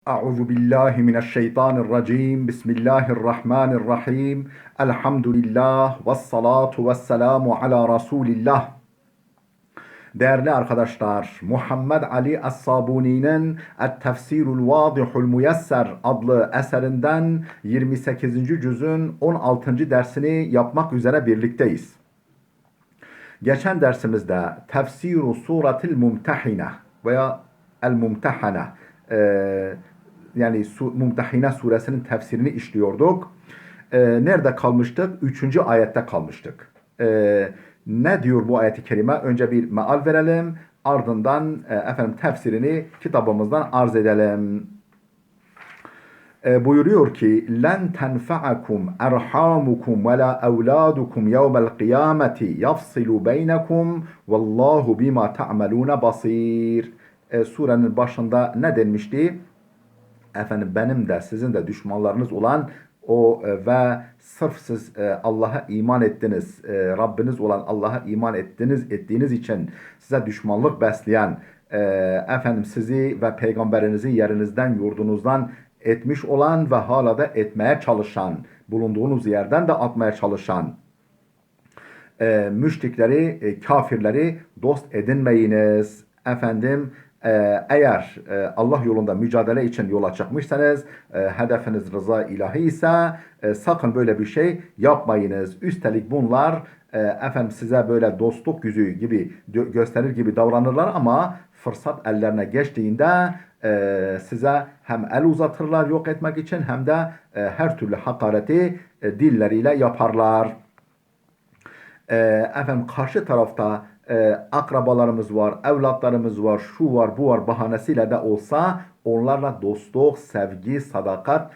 أعوذ بالله من الشيطان الرجيم بسم الله الرحمن الرحيم الحمد لله والصلاة والسلام على رسول الله. Değerli arkadaşlar, Muhammed Ali Es-Sabuni'nin Et-Tefsirul Vadihul Müyesser adlı eserinden 28. cüzün 16. dersini yapmak üzere birlikteyiz. Geçen dersimizde Tefsiru Suratil Mumtehine veya El-Mumtehane yani Mumtehine suresinin tefsirini işliyorduk. Nerede kalmıştık? 3. ayette kalmıştık. Ne diyor bu ayet-i kerime? Önce bir meal verelim. Ardından tefsirini kitabımızdan arz edelim. Buyuruyor ki len tenfa'akum erhamukum ve la evladukum yevmel kıyameti yafsilu beynekum vallahu bima ta'melune basir. Surenin başında ne denmişti? Benim de sizin de düşmanlarınız olan ve sırf siz Allah'a iman ettiniz, Rabbiniz olan Allah'a iman ettiğiniz için size düşmanlık besleyen, sizi ve peygamberinizi yerinizden, yurdunuzdan etmiş olan ve hala da etmeye çalışan, bulunduğunuz yerden de atmaya çalışan müşrikleri, kafirleri dost edinmeyiniz. Eğer Allah yolunda mücadele için yola çıkmışsanız, hedefiniz rıza ilahi ise sakın böyle bir şey yapmayınız. Üstelik bunlar size böyle dostluk yüzü gibi gösterir gibi davranırlar ama fırsat ellerine geçtiğinde size hem el uzatırlar yok etmek için hem de her türlü hakareti dilleriyle yaparlar. Karşı tarafta akrabalarımız var, evlatlarımız var, şu var, bu var bahanesiyle de olsa onlarla dostluk, sevgi, sadakat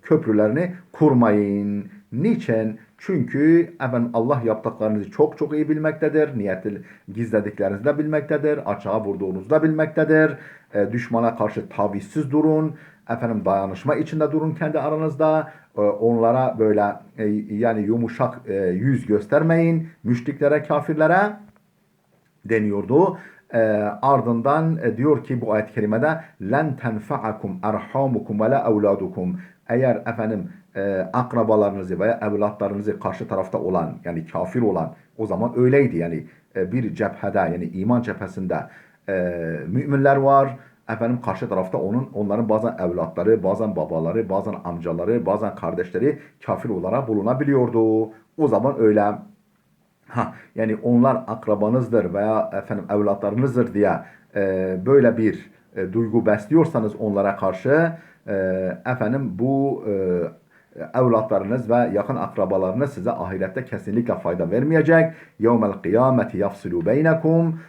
köprülerini kurmayın. Niçin? Çünkü Allah yaptıklarınızı çok çok iyi bilmektedir. Niyetli gizlediklerinizi de bilmektedir. Açığa vurduğunuzu da bilmektedir. Düşmana karşı tavizsiz durun. Dayanışma içinde durun kendi aranızda. Onlara böyle yani yumuşak yüz göstermeyin. Müşriklere, kafirlere deniyordu. Ardından diyor ki bu ayet-i kerimede len tenfa'akum erhamukum ve la evladukum. Eğer akrabalarınızı veya evlatlarınızı karşı tarafta olan yani kafir olan o zaman öyleydi yani bir cephede yani iman cephesinde müminler var. Karşı tarafta onların bazen evlatları, bazen babaları, bazen amcaları, bazen kardeşleri kafir olarak bulunabiliyordu. O zaman öyle. Yani onlar akrabanızdır veya evlatlarınızdır diye böyle bir duygu besliyorsanız onlara karşı bu evlatlarınız ve yakın akrabalarınız size ahirette kesinlikle fayda vermeyecek. Yevmel kıyameti yafsilu beynekum.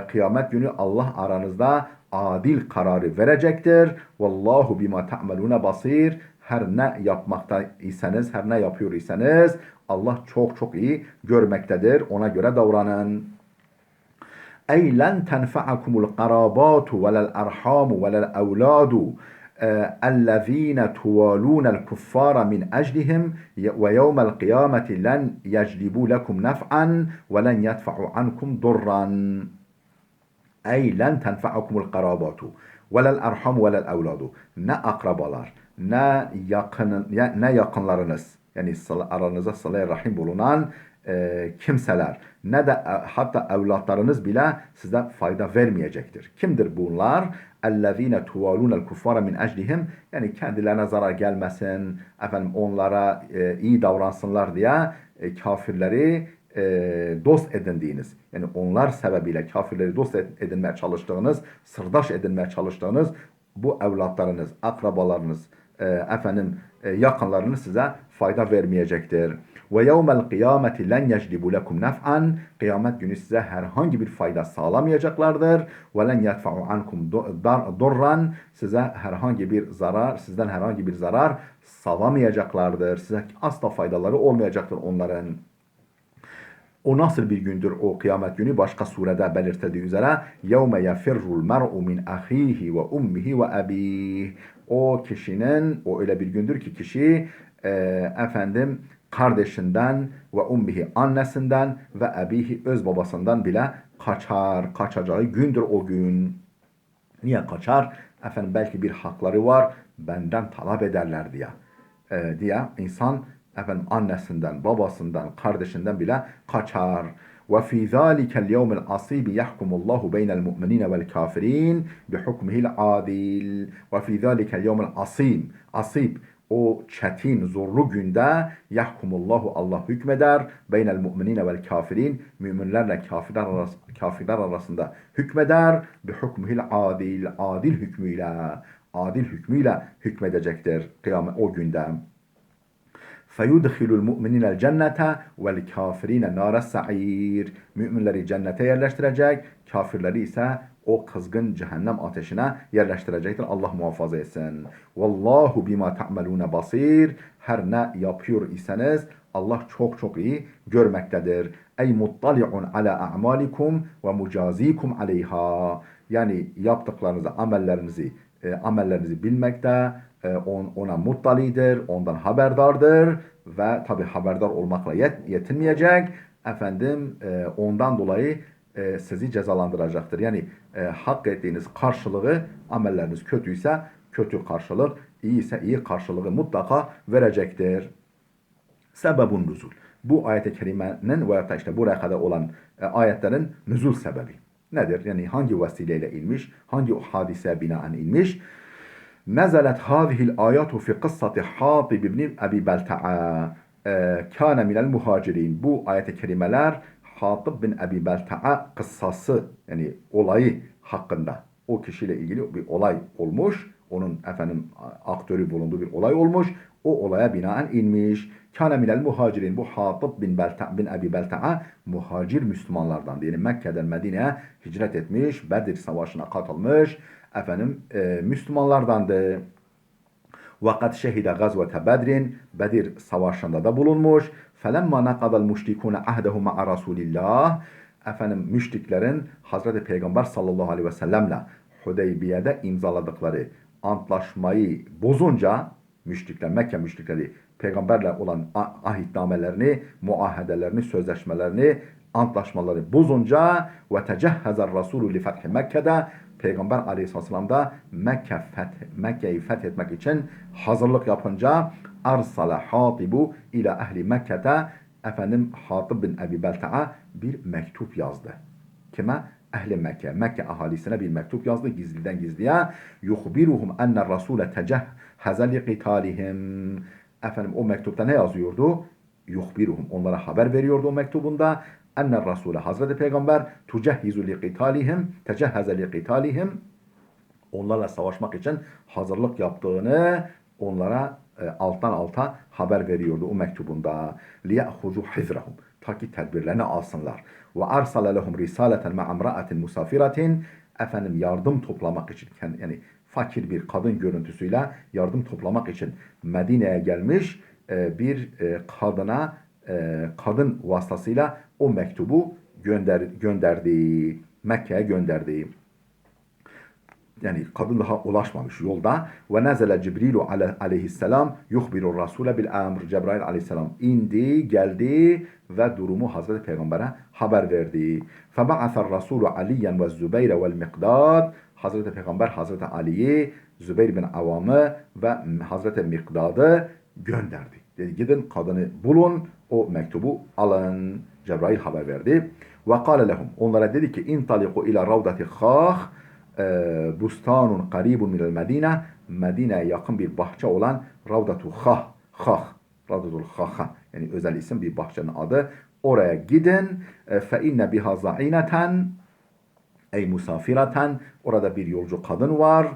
Kıyamet günü Allah aranızda adil kararı verecektir. Vallahu bima ta'melune basir. Her ne yapmakta iseniz, her ne yapıyor iseniz Allah çok çok iyi görmektedir. Ona göre davranın. Ey len tenfa'akumul qarabatu velel arhamu velel evladu اَلَّذ۪ينَ تُوَالُونَ الْكُفَّارَ مِنْ اَجْلِهِمْ وَيَوْمَ الْقِيَامَةِ لَنْ يَجْلِبُوا لَكُمْ نَفْعًا وَلَنْ يَدْفَعُوا عَنْكُمْ ضُرًّا. Ey len tenfa'akumul qarabatu velel arham velel evladu. Ne akrabalar, ne yakınlarınız, yani aranızda sıla-i rahim bulunan kimseler, ne de hatta evlatlarınız bile size fayda vermeyecektir. Kimdir bunlar? اَلَّذ۪ينَ تُوَالُونَ الْكُفَّارَ مِنْ اَجْلِهِمْ. Yani kendilerine zarar gelmesin, onlara iyi davransınlar diye kafirleri dost edindiğiniz, yani onlar sebebiyle kafirleri dost edinmeye çalıştığınız, sırdaş edinmeye çalıştığınız bu evlatlarınız, akrabalarınız, yakınlarınız size fayda vermeyecektir. Ve yevmel kıyameti len yeclibu lekum nef'an. Kıyamet günü size herhangi bir fayda sağlamayacaklardır. Ve len yedfa'u ankum dorran. Sizden herhangi bir zarar sağlamayacaklardır. Size asla faydaları olmayacaktır onların. O nasıl bir gündür o kıyamet günü? Başka surede belirtildiği üzere يَوْمَ يَفِرُّ الْمَرْءُ مِنْ أَخِيهِ وَأُمِّهِ وَأَبِيهِ. O öyle bir gündür ki kişi kardeşinden ve ummihi annesinden ve abihi öz babasından bile kaçacağı gündür o gün. Niye kaçar? Efendim belki bir hakları var, benden talep ederler diye insan efendim annesinden, babasından, kardeşinden bile kaçar. Ve fi zalikel yevmil asib yahkumullahu beynel mu'minine vel kafirin bihukmihil adil. Ve fi zalikel yevmil asib o çetin, zorlu günde yahkumullahu Allah hükmeder. Beynel mu'minine vel kafirin müminlerle kafirler arasında hükmeder. Bi hukmuhil adil hükmüyle hükmedecektir kıyamet o günde. فَيُدْخِلُ الْمُؤْمِنِينَ الْجَنَّةَ وَالْكَافِرِينَ نَارَ السَّعِيرِ Müminleri cennete yerleştirecek, kafirleri ise o kızgın cehennem ateşine yerleştirecektir. Allah muhafaza etsin. Vallahu bima ta'malun basir. Her ne yapıyor iseniz Allah çok çok iyi görmektedir. Ey muttali'un ala a'malikum ve mucazikum aleyha. Yani yaptıklarınızı, amellerinizi bilmekte, ona muttalidir, ondan haberdardır ve tabi haberdar olmakla yetinmeyecek. Efendim ondan dolayı sizi cezalandıracaktır. Yani hak ettiğiniz karşılığı, amelleriniz kötüyse kötü karşılık, iyi ise iyi karşılığı mutlaka verecektir. Sebebun nuzul. Bu ayet-i kerimenin veya da işte buraya kadar olan ayetlerin nüzul sebebi nedir? Yani hangi vesileyle inmiş, hangi hadise binaen inmiş? Nezelet hâzihil âyâtu fi kıssati Hatib ibn Abi Belta'a kâne minel muhacirin. Bu ayet-i kerimeler Hatib bin Abi Belta'a kıssası yani olayı hakkında. O kişiyle ilgili bir olay olmuş. Onun efendim aktörü bulunduğu bir olay olmuş. O olaya binaen inmiş. Kâne minel muhacirin. Bu Hatib bin Abi Belta'a muhacir Müslümanlardan. Yani Mekke'den Medine'ye hicret etmiş. Bedir Savaşı'na katılmış. Efendim Müslümanlardandı. Vakat şehide gazvete Bedrin. Bedir Savaşı'nda da bulunmuş. Felemma nakadal müşrikûne ahdehu ma'a Rasulillah. Efendim müşriklerin Hazreti Peygamber sallallahu aleyhi ve sellemle Hudeybiye'de imzaladıkları antlaşmayı bozunca müşrikler, Mekke müşrikleri peygamberle olan ahitnamelerini, muahedelerini, sözleşmelerini, antlaşmaları bozunca ve tecehhezer Resulü li fethi Mekke'de Peygamber aleyhisselam da Mekke'yi fethetmek için hazırlık yapınca arsala Hatibu ila ehli Mekke'de efendim Hatib bin Abi Belta'a bir mektup yazdı. Kime? Ehli Mekke. Mekke ahalisine bir mektup yazdı gizliden gizliye. Yuhbiruhum enne Rasule tecehheze li qitalihim. Efendim o mektupta ne yazıyordu? Yuhbiruhum. Onlara haber veriyordu o mektubunda. Enne Rasule Hazreti Peygamber tecehhizu li qitalihim. Tecehheze li qitalihim. Onlarla savaşmak için hazırlık yaptığını onlara alttan alta haber veriyordu o mektubunda. لِيَأْخُذُوا حِذْرَهُمْ Ta ki tedbirlerini alsınlar. وَاَرْسَلَ لَهُمْ رِسَالَةً مَعَ امْرَأَةٍ مُسَافِرَةٍ Efendim yardım toplamak için yani fakir bir kadın görüntüsüyle yardım toplamak için Medine'ye gelmiş bir kadın vasıtasıyla o mektubu gönderdi. Mekke'ye gönderdi. Yani kadın daha ulaşmamış yolda. Ve nezele Cibrilu aleyhisselam yuhbiru rasule bil emr. Cebrail aleyhisselam indi, geldi ve durumu Hazreti Peygamber'e haber verdi. Feba'ather Rasulu Aliyen ve Zübeyre vel Mikdad. Hazreti Peygamber Hazreti Ali'yi, Zübeyir bin Avam'ı ve Hazreti Mikdad'ı gönderdi. Dedi gidin kadını bulun, o mektubu alın. Cebrail haber verdi. Ve kâle lehum. Onlara dedi ki intaliku ila ravdati khâh. Bustanun qaribun minel Medine. Medine'ye yakın bir bahçe olan Ravdatu Khah. Ravdatul Khah. Yani özel isim bir bahçenin adı. Oraya gidin. Fe inne biha za'ineten ey musafireten. Orada bir yolcu kadın var.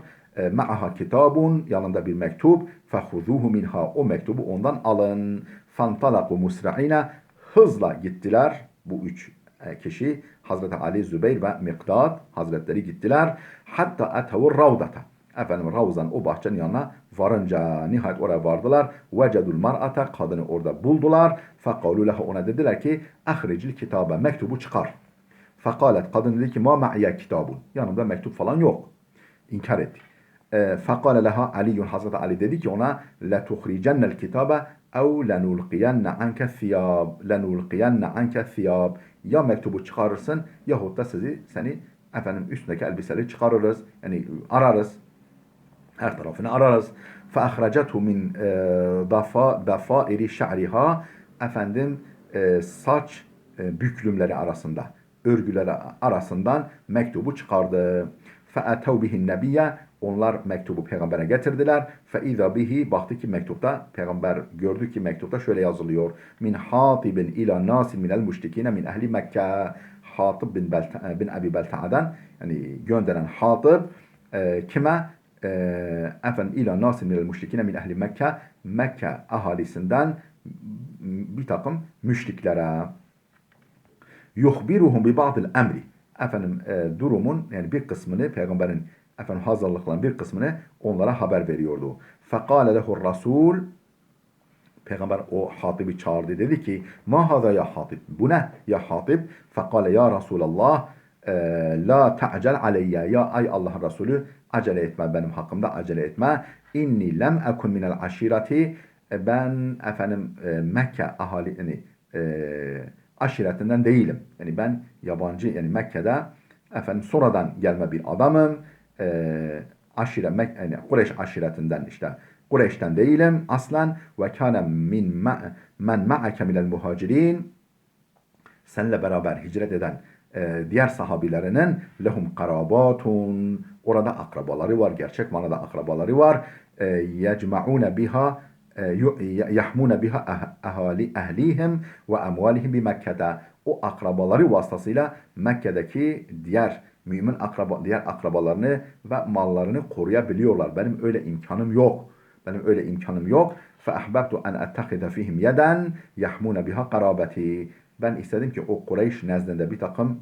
Ma'aha kitabun. Yanında bir mektup. Fehuzuhu minha. O mektubu ondan alın. Fantalaku musra'ine. Hızla gittiler. Bu üç kişi Hazreti Ali, Zübeyir ve Mikdad Hazretleri gittiler. Hatta etevur ravdata. Efendim Ravzan o bahçenin yanına varınca nihayet oraya vardılar. Vecedul mar'ata kadını orada buldular. Fekalu leha ona dediler ki ahricil kitabe mektubu çıkar. Fekalet kadın dedi ki ma ma'iye kitabun. Yanımda mektup falan yok. İnkar etti. Fekale leha Aliyyun Hazreti Ali dedi ki ona la tuhricennel kitabe ev lenulqiyenne anke thiyab. Lenulqiyenne anke thiyab. Ya mektubu çıkarırsın yahut da seni efendim üstündeki elbiseleri çıkarırız. Yani ararız. Her tarafını ararız. فَاَخْرَجَتْهُ مِنْ دَفَائِرِ شَعْرِهَا Efendim saç büklümleri arasında, örgüleri arasından mektubu çıkardı. فَاَتَوْ بِهِ النَّبِيَّ Onlar mektubu peygambere getirdiler. فَاِذَا بِهِ Baktı ki mektupta, peygamber gördü ki mektupta şöyle yazılıyor. Min hatibin ila nasin minel müşrikine min ehli Mekke. Hatib bin Abi Belta'dan yani gönderen Hatib kime? Efendim ila nasin minel müşrikine min ehli Mekke. Mekke ahalisinden bir takım müşriklere. Yuhbiruhum bi ba'dil emri. Efendim durumun yani bir kısmını peygamberin efendim hazırlıkların bir kısmını onlara haber veriyordu. Fekale lehur rasul Peygamber o Hatib'i çağırdı dedi ki ma hada ya Hatib bu ne ya Hatib fekale ya Resulallah la ta'cel aleyye ya ay Allah'ın Resulü acele etme benim hakkımda acele etme inni lem ekun minel aşireti ben efendim Mekke ahali yani aşiretinden değilim. Yani ben yabancı yani Mekke'de efendim sonradan gelme bir adamım. Yani Kureyş aşiretinden işte Kureyş'ten değilim aslen ve kâne men ma'ake minel muhacirin seninle beraber hicret eden diğer sahabilerinin lehum karabatun orada akrabaları var. Gerçek manada akrabaları var. Yecma'une biha yahmune biha ahali ehlihim ve emvalihim bi Mekke'de. O akrabaları vasıtasıyla Mekke'deki diğer mümin diğer akrabalarını ve mallarını koruyabiliyorlar. Benim öyle imkanım yok. Benim öyle imkanım yok. فَأَحْبَبْتُ أَنْ أَتَّخِذَ فِيهِمْ يَدًا يَحْمُونَ بِهَا قَرَابَتِي Ben istedim ki o Kureyş nezdinde bir takım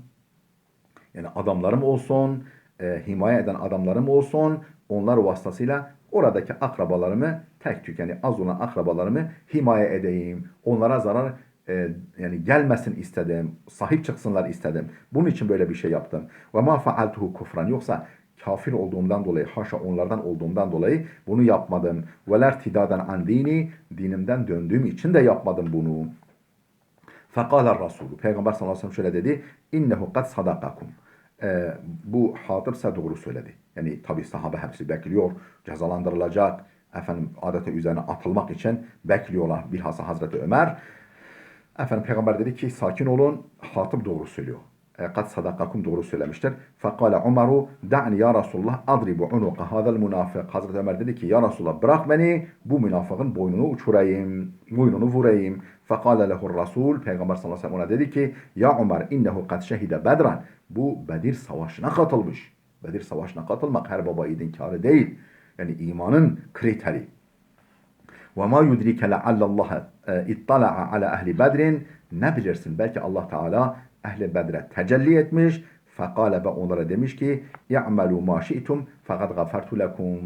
yani adamlarım olsun, himaye eden adamlarım olsun. Onlar vasıtasıyla oradaki akrabalarımı tek tük yani az olan akrabalarımı himaye edeyim. Onlara zarar yani gelmesin istedim. Sahip çıksınlar istedim. Bunun için böyle bir şey yaptım. Ve ma faaltuhu kufran yoksa kafir olduğumdan dolayı, haşa onlardan olduğumdan dolayı bunu yapmadım. Veler tidadan an dini, dinimden döndüğüm için de yapmadım bunu. Fekâler Resulü. Peygamber sallallahu aleyhi ve sellem şöyle dedi. İnnehu kad sadakakum. Bu Hatip size doğru söyledi. Yani tabi sahabe hepsi bekliyor. Cezalandırılacak. Efendim adeta üzerine atılmak için bekliyorlar. Bilhassa Hazreti Ömer. Efendim Peygamber dedi ki sakin olun. Hatip doğru söylüyor. Kad sadakakum doğru söylemiştir. Fekale Umaru da'ni ya Resulullah adribu unuqa hadal münafık. Hazreti Ömer dedi ki ya Resulullah bırak beni bu münafıkın boynunu uçurayım. Boynunu vurayım. Fekale lehur Resul. Peygamber sallallahu aleyhi ve sellem ona dedi ki ya Ömer innehu kad şehide bedran. Bu Bedir Savaşı'na katılmış. Bedir Savaşı'na katılmak her baba yiğidin kârı değil. Yani imanın kriteri. وَمَا يُدْرِكَ لَعَلَّ اللّٰهَ اِطَّلَعَ عَلَى اَهْلِ بَدْرٍ Ne bilirsin belki Allah Teala ehli Bedre tecelli etmiş. Fekale ve onlara demiş ki اِعْمَلُوا مَا شِئْتُمْ فَقَدْ غَفَرْتُ لَكُمْ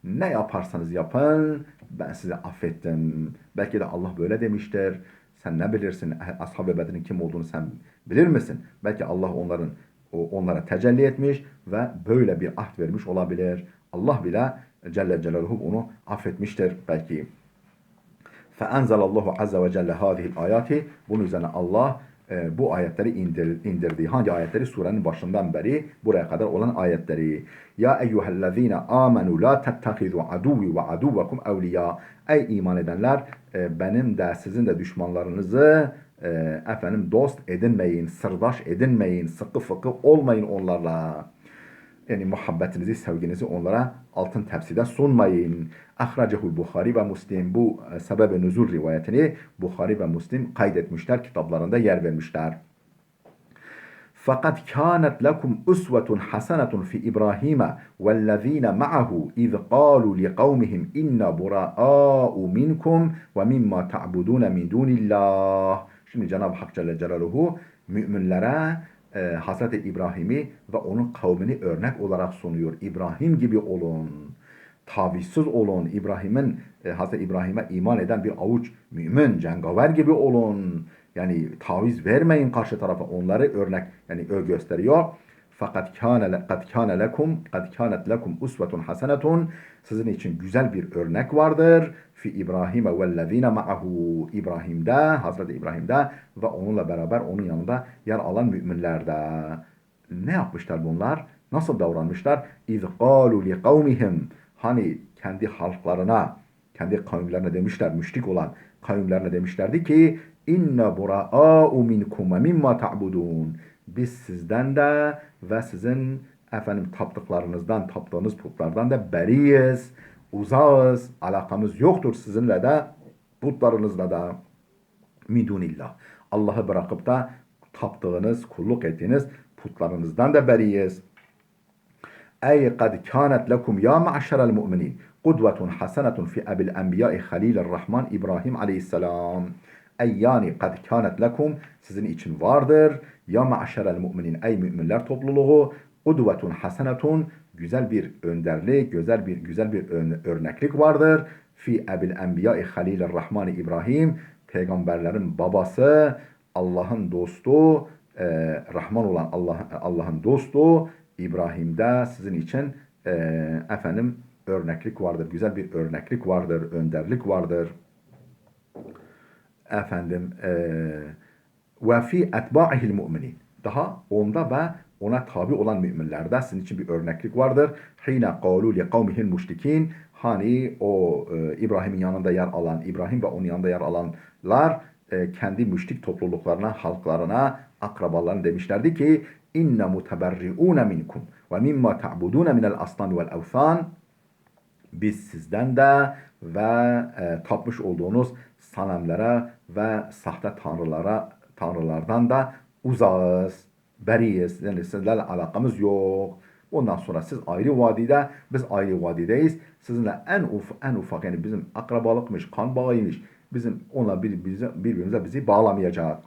Ne yaparsanız yapın ben size affettim. Belki de Allah böyle demiştir. Sen ne bilirsin Ashab-ı Bedir'in kim olduğunu sen bilir misin? Belki Allah onlara tecelli etmiş ve böyle bir ahd vermiş olabilir. Allah bile Celle Celaluhu onu affetmiştir belki. فَاَنْزَلَ اللّٰهُ عَزَّ وَجَلَّ هَذِهِ الْآيَاتِ Bunun üzerine Allah bu ayetleri indirdi. Hangi ayetleri? Surenin başından beri buraya kadar olan ayetleri. Ya eyyühellezine amenu la tettehizu aduvi ve aduvakum evliya. Ey iman edenler benim de sizin de düşmanlarınızı efendim dost edinmeyin, sırdaş edinmeyin, sıkı fıkı olmayın onlarla. Yani muhabbetinizi, sevginizi onlara altın tepside sunmayın. Ahracehul Bukhari ve Müslim bu sebebe nüzul rivayetini Bukhari ve Müslim kaydetmişler, kitaplarında yer vermişler. Fakat kânet lekum usvetun hasenetun fi İbrahim'e vellezîne ma'ahu iz qâlu liqavmihim inna bura'â'u minkum ve mimma ta'budûne min dûnillah. Şimdi Cenab-ı Hak Celle Celaluhu müminlere Hazreti İbrahim'i ve onun kavmini örnek olarak sunuyor. İbrahim gibi olun. Tavizsiz olun. Hazreti İbrahim'e iman eden bir avuç mümin, cengaver gibi olun. Yani taviz vermeyin karşı tarafa. Onları örnek yani gösteriyor. Fakat kad kânet lekum usvetun hasenetun. Sizin için güzel bir örnek vardır. Fi İbrahim'e vellezîne ma'ahu. Hazreti İbrahim'de ve onunla beraber onun yanında yer alan müminlerde. Ne yapmışlar bunlar? Nasıl davranmışlar? İz qâlu li kavmihim. Hani kendi halklarına, kendi kavimlerine demişler, müşrik olan kavimlerine demişlerdi ki inne bura'a'u minkum ve mimma ta'budun. Biz sizden de ve sizin taptıklarınızdan, taptığınız putlardan da beriyiz, uzağız, alakamız yoktur sizinle de, putlarınızla da. Min dunillah. Allah'ı bırakıp da taptığınız, kulluk ettiğiniz putlarınızdan da beriyiz. Ey kad kânet lekum ya ma'şerel mu'minin kudvetun hasenetun fi ebil enbiyai halilirrahman İbrahim aleyhisselam. Ey yani kad kânet lekum sizin için vardır. Ya ma'şerel mu'minin ey müminler topluluğu kudvetun hasenetun güzel bir önderlik, güzel bir örneklik vardır. Fi ebil enbiyai halilirrahman İbrahim peygamberlerin babası, Allah'ın dostu, Rahman olan Allah'ın dostu İbrahim'de sizin için örneklik vardır. Güzel bir örneklik vardır, önderlik vardır. Ve fi etba'ihil mu'minin. Daha onda ve ona tabi olan müminlerde sizin için bir örneklik vardır. Hine kâlu li kavmihil müşrikin. Hani o İbrahim'in yanında yer alan, İbrahim ve onun yanında yer alanlar kendi müşrik topluluklarına, halklarına, akrabalarına demişlerdi ki inne muteberri'une minkum ve mimma ta'budune minel asnam vel evthan. Biz sizden de ve tapmış olduğunuz sanamlara ve sahte tanrılardan da uzağız, beriyiz. Yani sizlerle alakamız yok. Ondan sonra siz ayrı vadide, biz ayrı vadideyiz. Sizinle en ufak yani bizim akrabalıkmış, kan bağıymış. Bizim onunla birbirimize bizi bağlamayacak.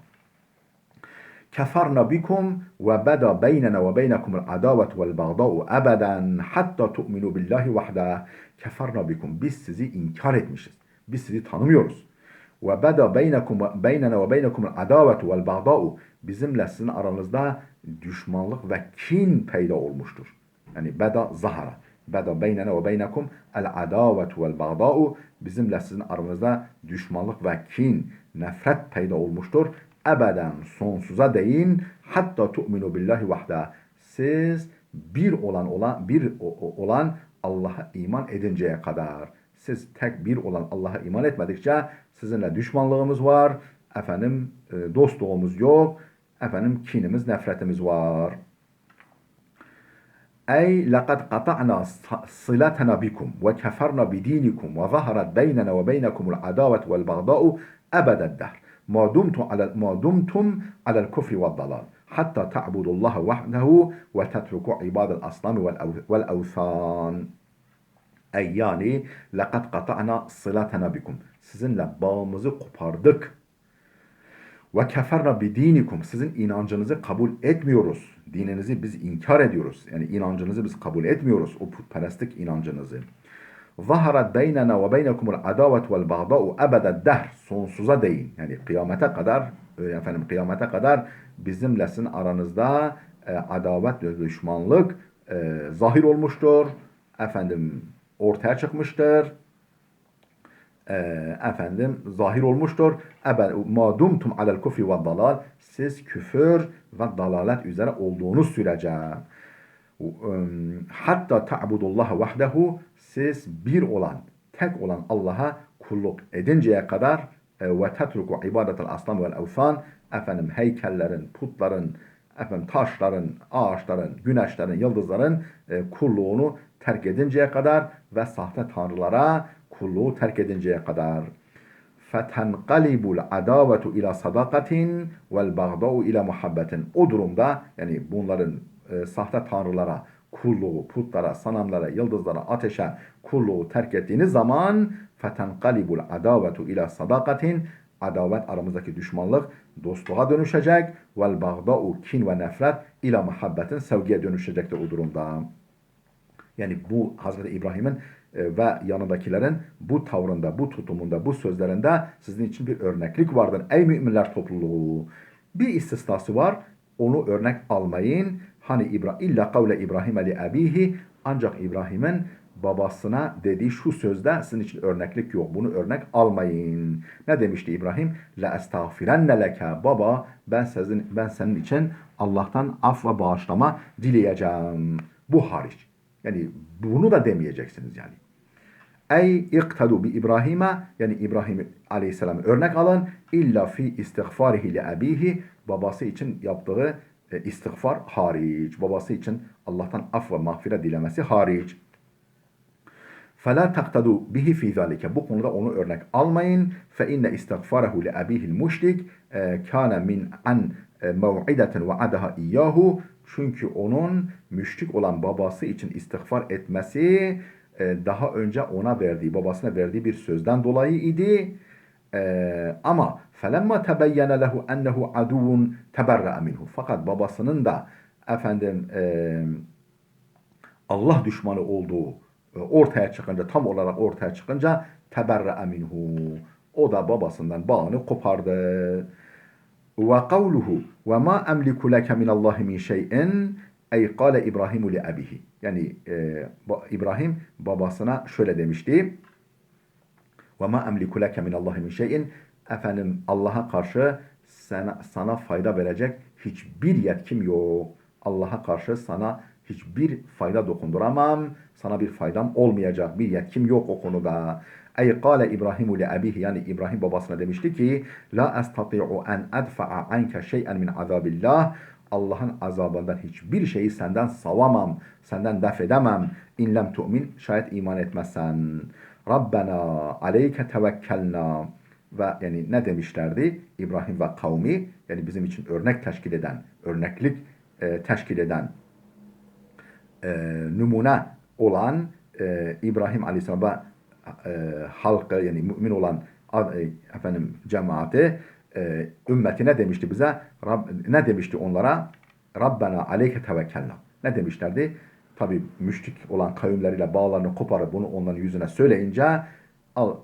كفرنا بكم وبدا بيننا وبينكم العداوة والبغضاء أبدا حتى تؤمنوا بالله وحده. Kefarna bikum. Biz sizi inkar etmişiz. Biz sizi tanımıyoruz. Ve beda beynena ve beynekum adavetu vel bagda'u. Bizimle sizin aranızda düşmanlık ve kin peyda olmuştur. Yani beda zahara. Beda beynena ve beynekum el adavetu vel bagda'u. Bizimle sizin aranızda düşmanlık ve kin, nefret peyda olmuştur. Ebeden sonsuza değin hatta tu'minu billahi vahda. Siz bir olan Allah'a iman edinceye kadar. Siz tek bir olan Allah'a iman etmedikçe sizinle düşmanlığımız var. Dostluğumuz yok. Kinimiz, nefretimiz var. Ey laqad qata'na sılatana bikum ve keferna bidinikum ve zaharat beynena ve beynekumul adavet vel bagda'u ebeded dahr. ما دمتم على الكفر والضلال حتى تعبدوا الله وحده وتتركوا عباد الأصنام والأوثان. Ey yani لَقَدْ قَطَعْنَا صِلَاتَنَا بِكُمْ. Sizinle bağımızı kopardık. وَكَفَرْنَا بِدِينِكُمْ. Sizin inancınızı kabul etmiyoruz. Dininizi biz inkar ediyoruz. Yani inancınızı biz kabul etmiyoruz. O putperestlik inancınızı. Zaharat beynena ve beynekumul adavet vel bagda'u ebeded dahr. Sonsuza değin. Yani kıyamete kadar bizimle sizin aranızda adavet ve düşmanlık zahir olmuştur. Ortaya çıkmıştır. Zahir olmuştur. Ma dumtum alel kufri ve dalal. Siz küfür ve dalalet üzere olduğunuz sürece. Hatta ta'budullaha vahdehu. Siz tek olan Allah'a kulluk edinceye kadar ve tetruku ibadetel asnam vel evthan. Heykellerin, putların, taşların, ağaçların, güneşlerin, yıldızların kulluğunu terk edinceye kadar ve sahte tanrılara kulluğu terk edinceye kadar. فَتَنْقَلِبُ الْعَدَاوَةُ اِلَى صَدَاقَةٍ وَالْبَغْضَاءُ اِلَى مُحَبَّةٍ. O durumda yani bunların sahte tanrılara kulluğu, putlara, sanamlara, yıldızlara, ateşe kulluğu terk ettiğiniz zaman فَتَنْقَلِبُ الْعَدَاوَةُ اِلَى صَدَاقَةٍ. Adavet, aramızdaki düşmanlık dostluğa dönüşecek. وَالْبَغْضَاءُ kin ve nefret ila muhabbetin, sevgiye dönüşecektir o durumda. Yani bu Hazreti İbrahim'in ve yanındakilerin bu tavrında, bu tutumunda, bu sözlerinde sizin için bir örneklik vardır. Ey müminler topluluğu. Bir istisnası var. Onu örnek almayın. Hani illa kavle İbrahim li abihi. Ancak İbrahim'in babasına dediği şu sözde sizin için örneklik yok. Bunu örnek almayın. Ne demişti İbrahim? La estağfirenne leke. Baba ben senin için Allah'tan af ve bağışlama dileyeceğim. Bu hariç. Yani bunu da demeyeceksiniz yani. Ey iktadu bi İbrahim'e, yani İbrahim Aleyhisselam'ı örnek alın. İlla fi istiğfarihi li abihi, babası için yaptığı istiğfar hariç. Babası için Allah'tan af ve mağfiret dilemesi hariç. فَلَا تَقْتَدُوا bihi fi zalike. Bu konuda onu örnek almayın. فَاِنَّ اِسْتَغْفَرَهُ لِأَب۪يهِ الْمُشْرِكِ كَانَ مِنْ عَنْ مَوْعِدَةً وَعَدَهَا اِيَّاهُ. Çünkü onun müşrik olan babası için istiğfar etmesi daha önce ona verdiği, babasına verdiği bir sözden dolayı idi. Ama فَلَمَّا تَبَيَّنَ لَهُ اَنَّهُ عَدُوٌ تَبَرَّأَ مِنْهُ. Fakat babasının da Allah düşmanı olduğu ortaya çıkınca, tam olarak ortaya çıkınca teberra minhu. O da babasından bağını kopardı. Ve kavluhu ve ma emliku leke minallahi min şey'in, ey kâle İbrahimu li abihi. Yani İbrahim babasına şöyle demişti. Ve ma emliku leke minallahi min şey'in. Efendim, Allah'a karşı sana fayda verecek hiçbir yetkim yok. Allah'a karşı sana hiçbir fayda dokunduramam. Sana bir faydam olmayacak. Bir yetkim yok o konuda. Ey kâle İbrahimu li abihi, yani İbrahim babasına demişti ki la estati'u en edfa'a anke şey'en min azabillah. Allah'ın azabından hiçbir şeyi senden savamam, senden def edemem. İn lem tu'min, şayet iman etmezsen. Rabbena aleyke tevekkelna. Ve yani ne demişlerdi? İbrahim ve kavmi, yani bizim için örnek teşkil eden, örneklik teşkil eden numune olan İbrahim Aleyhisselam ve halkı, yani mümin olan cemaati, ümmetine demişti bize, ne demişti onlara? Rabbena aleyke tevekkelna. Ne demişlerdi? Tabi müşrik olan kavimleriyle bağlarını koparıp bunu onların yüzüne söyleyince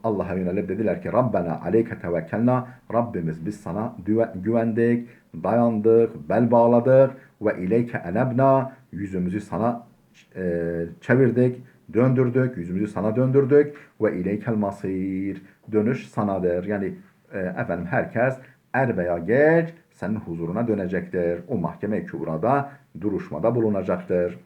Allah'a yönelip dediler ki Rabbena aleyke tevekkelna, Rabbimiz biz sana güvendik, dayandık, bel bağladık ve ileyke enebna, yüzümüzü sana çevirdik, döndürdük, yüzümüzü sana döndürdük ve ileykel masir, dönüş sanadır. Yani herkes er veya geç senin huzuruna dönecektir. O mahkeme-i kübrada duruşmada bulunacaktır.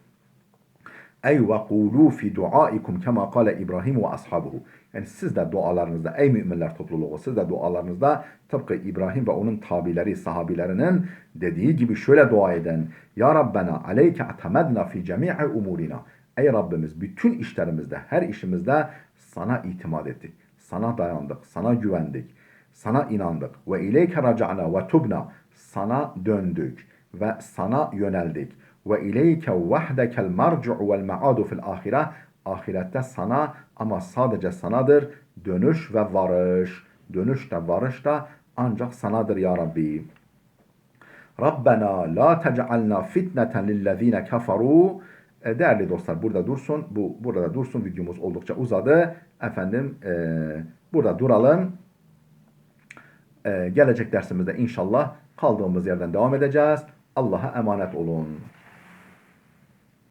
Ey ve kulu fi duaikum kema kâle İbrahim ve ashabuhu. Yani siz de dualarınızda, ey müminler topluluğu, siz de dualarınızda tıpkı İbrahim ve onun tabileri, sahabilerinin dediği gibi şöyle dua edin. Ya Rabbena aleyke atemedna fi cemi'i umurina. Ey Rabbimiz, bütün işlerimizde, her işimizde sana itimat ettik. Sana dayandık, sana güvendik, sana inandık. Ve ileyke raca'na ve tubna. Sana döndük ve sana yöneldik. Ve ileyke vahdekel marci'u vel ma'adu fil ahire. Ahirette sana, ama sadece sanadır dönüş ve varış. Dönüş de varış da ancak sanadır ya Rabbi. Rabbena la tec'alna fitneten lillezine kafaru. Değerli dostlar, burada dursun. Burada dursun. Videomuz oldukça uzadı. Burada duralım. Gelecek dersimizde inşallah kaldığımız yerden devam edeceğiz. Allah'a emanet olun.